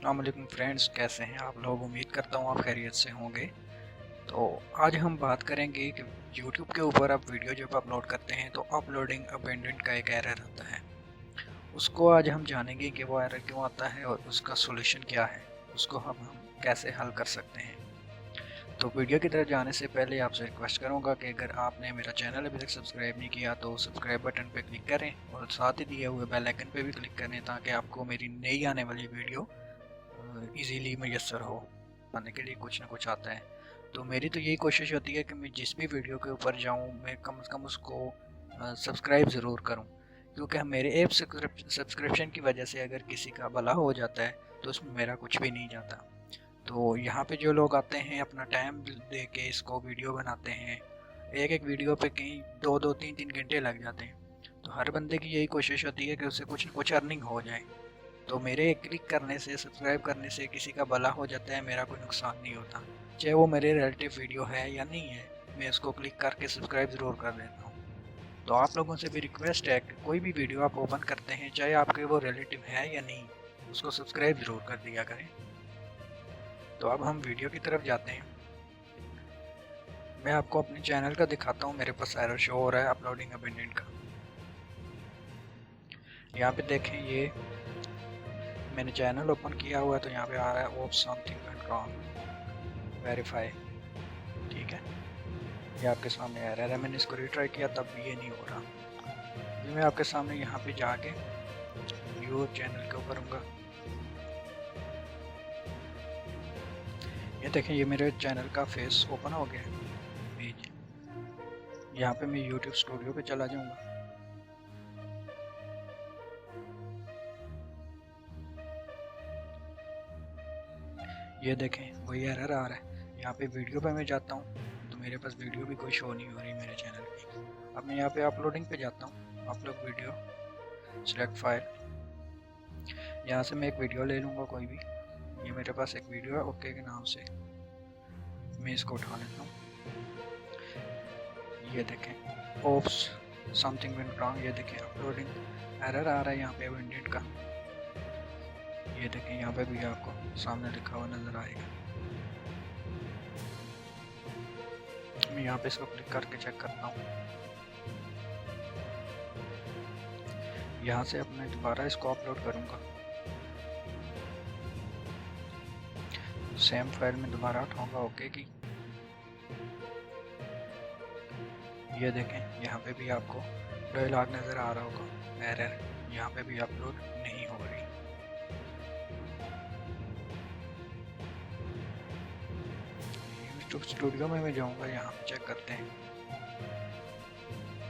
अस्सलाम वालेकुम फ्रेंड्स, कैसे हैं आप लोग। उम्मीद करता हूँ आप खैरियत से होंगे। तो आज हम बात करेंगे कि यूट्यूब के ऊपर आप वीडियो जब अपलोड करते हैं तो अपलोडिंग अबेंडेंट का एक एरर आता है। उसको आज हम जानेंगे कि वो एरर क्यों आता है और उसका सॉल्यूशन क्या है, उसको हम कैसे हल कर सकते हैं। तो वीडियो की तरफ जाने से पहले आपसे रिक्वेस्ट करूंगा कि अगर आपने मेरा चैनल अभी तक सब्सक्राइब नहीं किया तो सब्सक्राइब बटन पर क्लिक करें और साथ ही दिए हुए बेल आइकन पे भी क्लिक करें ताकि आपको मेरी नई आने वाली वीडियो इजीली मैसर हो। पाने के लिए कुछ ना कुछ आता है। तो मेरी तो यही कोशिश होती है कि मैं जिस भी वीडियो के ऊपर जाऊं मैं कम से कम उसको सब्सक्राइब ज़रूर करूं, क्योंकि मेरे ऐप सब्सक्रिप्शन की वजह से अगर किसी का भला हो जाता है तो उसमें मेरा कुछ भी नहीं जाता। तो यहाँ पे जो लोग आते हैं अपना टाइम दे के इसको वीडियो बनाते हैं, एक एक वीडियो पे कहीं दो दो तीन तीन घंटे लग जाते हैं। तो हर बंदे की यही कोशिश होती है कि उससे कुछ न कुछ अर्निंग हो जाए। तो मेरे क्लिक करने से, सब्सक्राइब करने से किसी का भला हो जाता है, मेरा कोई नुकसान नहीं होता। चाहे वो मेरे रिलेटिव वीडियो है या नहीं है, मैं उसको क्लिक करके सब्सक्राइब ज़रूर कर देता हूँ। तो आप लोगों से भी रिक्वेस्ट है कि कोई भी वीडियो आप ओपन करते हैं, चाहे आपके वो रिलेटिव है या नहीं, उसको सब्सक्राइब ज़रूर कर दिया करें। तो अब हम वीडियो की तरफ जाते हैं। मैं आपको अपने चैनल का दिखाता हूँ। मेरे पास एरर शो हो रहा है अपलोडिंग अबेंडेंट का। यहाँ पे देखें, ये मैंने चैनल ओपन किया हुआ है तो यहाँ पे आ रहा है ओप समथिंग वेंट रॉन्ग, वेरीफाई। ठीक है, ये आपके सामने एरर है। मैंने इसको रिट्राई किया तब भी ये नहीं हो रहा। अभी मैं आपके सामने यहाँ पे जाके व्यू चैनल के ऊपर हूँगा। ये देखें, ये मेरे चैनल का फेस ओपन हो गया है पेज। यहाँ पे मैं यूट्यूब स्टूडियो पे चला जाऊँगा। ये देखें, वही एरर आ रहा है। यहाँ पे वीडियो पे मैं जाता हूँ तो मेरे पास वीडियो भी कोई शो नहीं हो रही मेरे चैनल की। अब मैं यहाँ पे अपलोडिंग पे जाता हूँ, अपलोड वीडियो, सिलेक्ट फाइल। यहाँ से मैं एक वीडियो ले लूँगा कोई भी। ये मेरे पास एक वीडियो है ओके के नाम से, मैं इसको उठा लेता हूँ। ये देखें, ओप्स समथिंग वेंट रॉन्ग। ये देखें, अपलोडिंग एरर आ रहा है यहाँ पे अबेंडेंट का। ये देखें, यहाँ पे भी आपको सामने लिखा हुआ नज़र आएगा। मैं यहाँ पे इसको क्लिक करके चेक करता हूँ। यहाँ से अब मैं दोबारा इसको अपलोड करूँगा, सेम फाइल में दोबारा उठाऊँगा ओके की। ये देखें, यहाँ पे भी आपको डायलॉग नज़र आ रहा होगा, एरर, यहाँ पे भी अपलोड नहीं हो रही। यूट्यूब स्टूडियो में मैं जाऊँगा, यहाँ पे चेक करते हैं।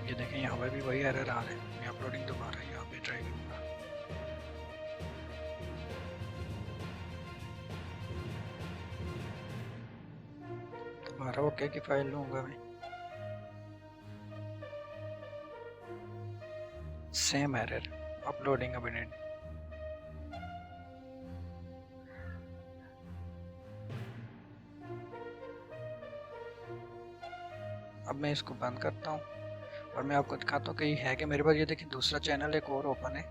ये देखें, यहाँ पे भी वही एरर आ रहा है। मैं अपलोडिंग दोबारा यहाँ पे ट्राई करूँगा। दोबारा ओके की फाइल लूँगा मैं, सेम एरर, अपलोडिंग अबेंडेंट। अब मैं इसको बंद करता हूँ और मैं आपको दिखाता हूँ कि ये है कि मेरे पास। ये देखिए, दूसरा चैनल एक और ओपन है।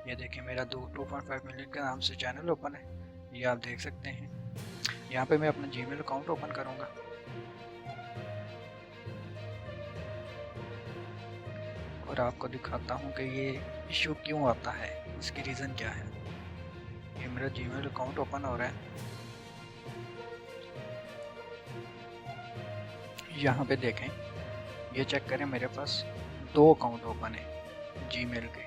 ये देखिए, मेरा 2.5 मिलियन के नाम से चैनल ओपन है, ये आप देख सकते हैं। यहाँ पे मैं अपना जीमेल अकाउंट ओपन करूँगा और आपको दिखाता हूँ कि ये इशू क्यों आता है, इसकी रीज़न क्या है। ये मेरा जीमेल अकाउंट ओपन हो रहा है। यहाँ पे देखें, ये चेक करें, मेरे पास 2 अकाउंट ओपन है जीमेल के।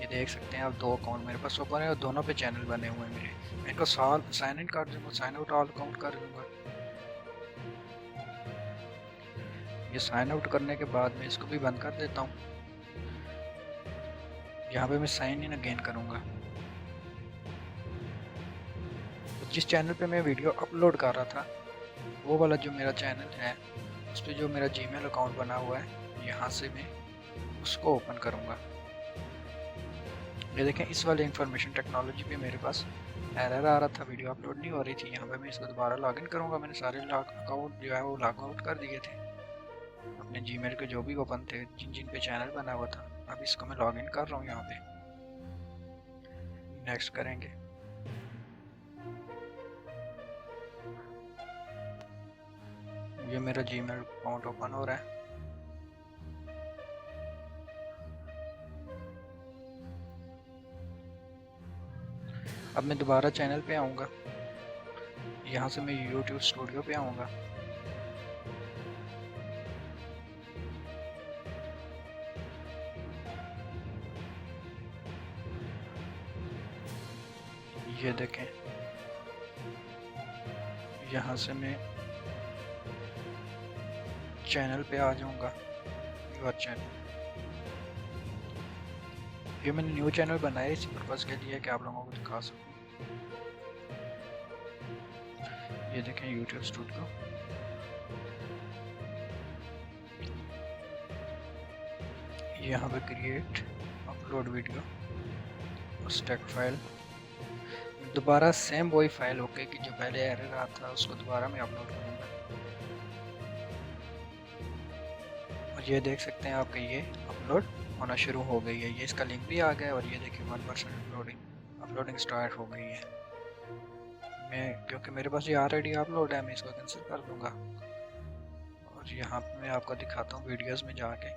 ये देख सकते हैं आप, 2 अकाउंट मेरे पास ओपन है और दोनों पे चैनल बने हुए हैं मेरे। मैं इनको साइन इन कर दूँगा, साइन आउट ऑल अकाउंट कर दूँगा। ये साइन आउट करने के बाद मैं इसको भी बंद कर देता हूँ। यहाँ पे मैं साइन इन अगेन करूँगा। जिस चैनल पे मैं वीडियो अपलोड कर रहा था, वो वाला जो मेरा चैनल है, उस पर जो मेरा जीमेल अकाउंट बना हुआ है, यहाँ से मैं उसको ओपन करूँगा। ये देखें, इस वाले इंफॉर्मेशन टेक्नोलॉजी पे मेरे पास एरर आ रहा था, वीडियो अपलोड नहीं हो रही थी। यहाँ पे मैं इसको दोबारा लॉगिन करूँगा। मैंने सारे अकाउंट जो है वो लॉग आउट कर दिए थे अपने जीमेल के, जो भी ओपन थे, जिन जिन पे चैनल बना हुआ था। अब इसको मैं लॉगिन कर रहा हूँ। यहाँ पे नेक्स्ट करेंगे। ये मेरा जीमेल अकाउंट ओपन हो रहा है। अब मैं दोबारा चैनल पे आऊँगा, यहाँ से मैं YouTube स्टूडियो पे आऊँगा। ये देखें, यहाँ से मैं चैनल पे आ जाऊँगा, योर चैनल। ये मैंने न्यू चैनल बनाया इसी पर्पज़ के लिए कि आप लोगों को दिखा सकूँ। ये देखें YouTube स्टूडियो, यहाँ पे क्रिएट अपलोड वीडियो और स्टैक फाइल। दोबारा सेम वही फाइल होके कि जो पहले एरर रहा था उसको दोबारा मैं अपलोड करूँगा। और ये देख सकते हैं आपके ये अपलोड होना शुरू हो गई है। ये इसका लिंक भी आ गया और ये देखिए 1% अपलोडिंग स्टार्ट हो गई है। मैं क्योंकि मेरे पास ये ऑलरेडी अपलोड है, मैं इसको कैंसिल कर दूँगा। और यहाँ पे मैं आपको दिखाता हूँ वीडियोस में जाके,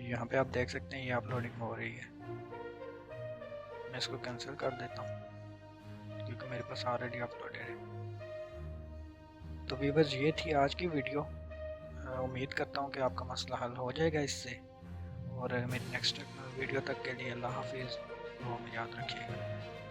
यहाँ पे आप देख सकते हैं ये अपलोडिंग हो रही है। मैं इसको कैंसिल कर देता हूँ क्योंकि मेरे पास ऑलरेडी अपलोडेड है। तो व्यूअर्स, ये थी आज की वीडियो। उम्मीद करता हूँ कि आपका मसला हल हो जाएगा इससे। और मेरी नेक्स्ट वीडियो तक के लिए अल्लाह हाफिज़, दुआ में याद रखिएगा।